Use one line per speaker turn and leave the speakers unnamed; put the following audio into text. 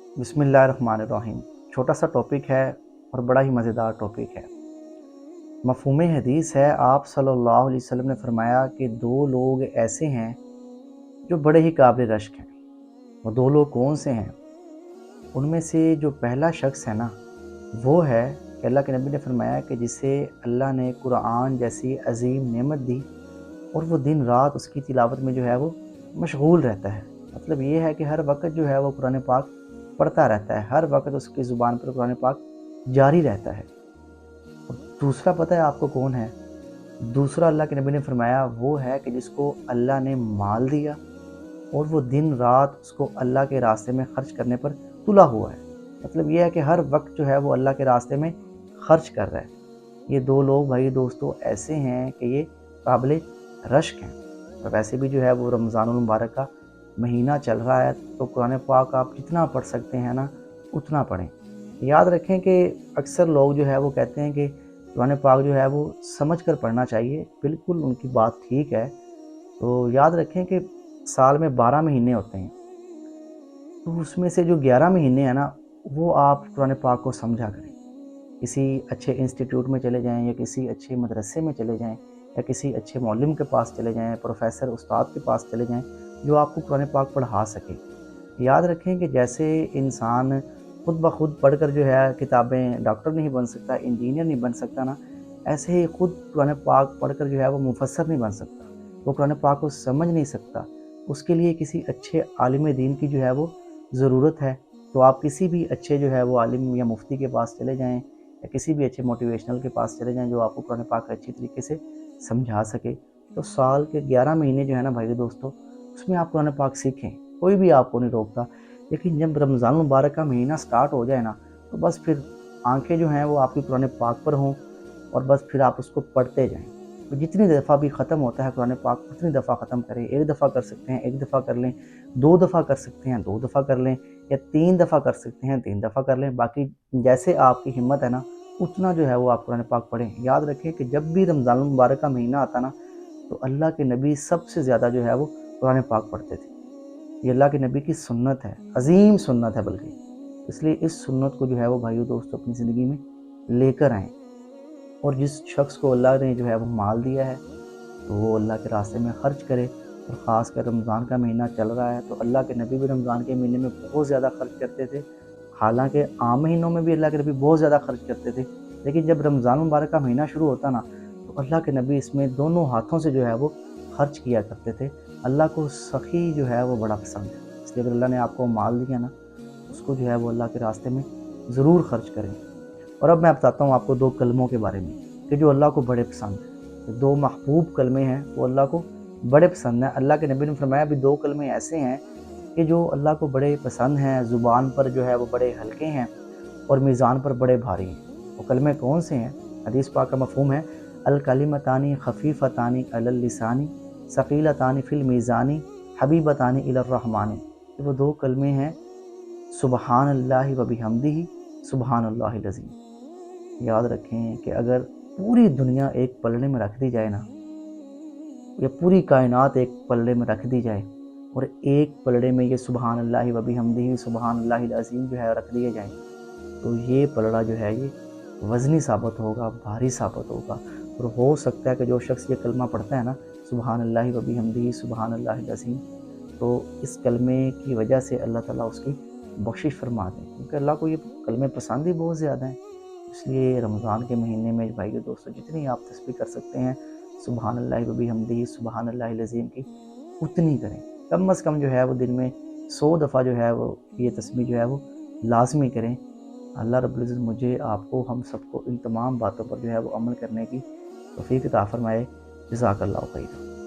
बिस्मिल्लाहिर्रहमानिर्रहीम। छोटा सा टॉपिक है और बड़ा ही मज़ेदार टॉपिक है। मफ़हूम हदीस है, आप सल्लल्लाहु अलैहि वसल्लम ने फरमाया कि दो लोग ऐसे हैं जो बड़े ही काबिल रश्क हैं। वो दो लोग कौन से हैं? उनमें से जो पहला शख्स है ना, वो है कि अल्लाह के नबी ने फरमाया कि जिसे अल्लाह ने कुरान जैसी अजीम नेमत दी और वो दिन रात उसकी तिलावत में जो है वो मशगूल रहता है। मतलब ये है कि हर वक्त जो है वो कुरान पाक पढ़ता रहता है, हर वक्त उसकी ज़ुबान पर कुरान पाक जारी रहता है। और दूसरा पता है आपको कौन है? दूसरा अल्लाह के नबी ने फरमाया वो है कि जिसको अल्लाह ने माल दिया और वो दिन रात उसको अल्लाह के रास्ते में खर्च करने पर तुला हुआ है। मतलब ये है कि हर वक्त जो है वो अल्लाह के रास्ते में खर्च कर रहा है। ये दो लोग भाई दोस्तों ऐसे हैं कि ये काबिल रश्क हैं। और वैसे भी जो है वो रमज़ानुल मुबारक का महीना चल रहा है, तो कुरान पाक आप जितना पढ़ सकते हैं ना उतना पढ़ें। याद रखें कि अक्सर लोग जो है वो कहते हैं कि कुरान पाक जो है वो समझ कर पढ़ना चाहिए। बिल्कुल उनकी बात ठीक है। तो याद रखें कि साल में 12 महीने होते हैं, तो उसमें से जो 11 महीने हैं ना, वो आप कुरान पाक को समझा करें। किसी अच्छे इंस्टीट्यूट में चले जाएँ या किसी अच्छे मदरसे में चले जाएँ या किसी अच्छे मौलम के पास चले जाएँ, प्रोफ़ेसर उस्ताद के पास चले जाएँ, जो आपको कुरान पाक पढ़ा सके। याद रखें कि जैसे इंसान खुद ब खुद पढ़कर जो है किताबें डॉक्टर नहीं बन सकता, इंजीनियर नहीं बन सकता ना, ऐसे ही खुद कुरान पाक पढ़कर जो है वो मुफ़स्सिर नहीं बन सकता। वो कुरान पाक को समझ नहीं सकता। उसके लिए किसी अच्छे आलिम दीन की जो है वो ज़रूरत है। तो आप किसी भी अच्छे जो है वो आलिम या मुफ्ती के पास चले जाएँ या किसी भी अच्छे मोटिवेशनल के पास चले जाएँ जो आपको कुरान पाक अच्छी तरीके से समझा सके। तो साल के 11 महीने जो है ना भाई दोस्तों, उसमें आप कुरान पाक सीखें, कोई भी आपको नहीं रोकता। लेकिन जब रमज़ान मुबारक का महीना स्टार्ट हो जाए ना, तो बस फिर आँखें जो हैं वो आपकी कुरान पाक पर हों और बस फिर आप उसको पढ़ते जाएँ। तो जितनी दफ़ा भी ख़त्म होता है कुरान पाक उतनी दफ़ा ख़त्म करें। 1 दफ़ा कर सकते हैं 1 दफ़ा कर लें, 2 दफ़ा कर सकते हैं 2 दफ़ा कर लें या 3 दफ़ा कर सकते हैं 3 दफ़ा कर लें। बाकी जैसे आपकी हिम्मत है ना, उतना जो है वो आप कुरान पाक पढ़ें। याद रखें कि जब भी रमज़ान मुबारक का महीना आता ना, तो अल्लाह के नबी सबसे ज़्यादा जो है वो कुरान पाक पढ़ते थे। ये अल्लाह के नबी की सुन्नत है, अज़ीम सुन्नत है बल्कि। इसलिए इस सुन्नत को जो है वो भाइयों दोस्तों अपनी ज़िंदगी में लेकर आएँ। और जिस शख्स को अल्लाह ने जो है वो माल दिया है, तो वो अल्लाह के रास्ते में खर्च करे। और ख़ासकर रमज़ान का महीना चल रहा है, तो अल्लाह के नबी भी रमज़ान के महीने में बहुत ज़्यादा खर्च करते थे। हालांकि आम महीनों में भी अल्लाह के नबी बहुत ज़्यादा खर्च करते थे, लेकिन जब रमज़ान मुबारक का महीना शुरू होता ना, तो अल्लाह के नबी इसमें दोनों हाथों से जो है वो खर्च किया करते थे। अल्लाह को सखी जो है वो बड़ा पसंद है। इसलिए अगर अल्लाह ने आपको माल दिया ना, उसको जो है वो अल्लाह के रास्ते में ज़रूर खर्च करें। और अब मैं बताता हूँ आपको 2 कलमों के बारे में कि जो अल्लाह को बड़े पसंद हैं। तो 2 महबूब कलमे हैं वो अल्लाह को बड़े पसंद हैं। अल्लाह के नबी ने फरमाया भी 2 कलमे ऐसे हैं कि जो अल्लाह को बड़े पसंद हैं, ज़ुबान पर जो है वो बड़े हल्के हैं और मीज़ान पर बड़े भारी हैं। वो कलमे कौन से हैं? हदीस पाक का मफ़हूम है अल कलिमतानी खफ़ीफ़तानी अलल लिसानी सक़ीलतानी फ़िल मीज़ानी हबीबतानी इलर रहमानी। वो 2 कलमे हैं सुबहानल्लाहि व बिहम्दिही सुबहानल्लाहिल अज़ीम। याद रखें कि अगर पूरी दुनिया एक पलड़े में रख दी जाए ना, या पूरी कायनात एक पलड़े में रख दी जाए और एक पलड़े में ये सुबहान अल्लाहि व बिहम्दिही सुबहान अल्लाहिल अज़ीम जो है रख दिए जाएँ, तो ये पलड़ा जो है ये वज़नी साबित होगा, भारी साबित होगा। और हो सकता है कि जो शख्स ये कलमा पढ़ता है ना, सुबहान अल्लाहि व बिहम्दिही सुबहान अल्लाहिल अज़ीम, तो इस कलमे की वजह से अल्लाह ताला उसकी बख्शिश फरमा दें, क्योंकि अल्लाह को ये कलमे पसंद ही बहुत ज़्यादा हैं। इसलिए रमज़ान के महीने में भाइयों दोस्तों जितनी आप तस्बीह कर सकते हैं सुबहान अल्लाहि व बिहम्दिही सुबहान अल्लाहिल अज़ीम की, उतनी करें। कम से कम जो है वो दिन में 100 दफ़ा जो है वो ये तस्बीह जो है वो लाज़मी करें। अल्लाह रब्बुल इज़्ज़त मुझे, आपको, हम सबको इन तमाम बातों पर जो है वो अमल करने की तौफ़ीक़ अता फ़रमाए। जज़ाकल्लाहु खैर।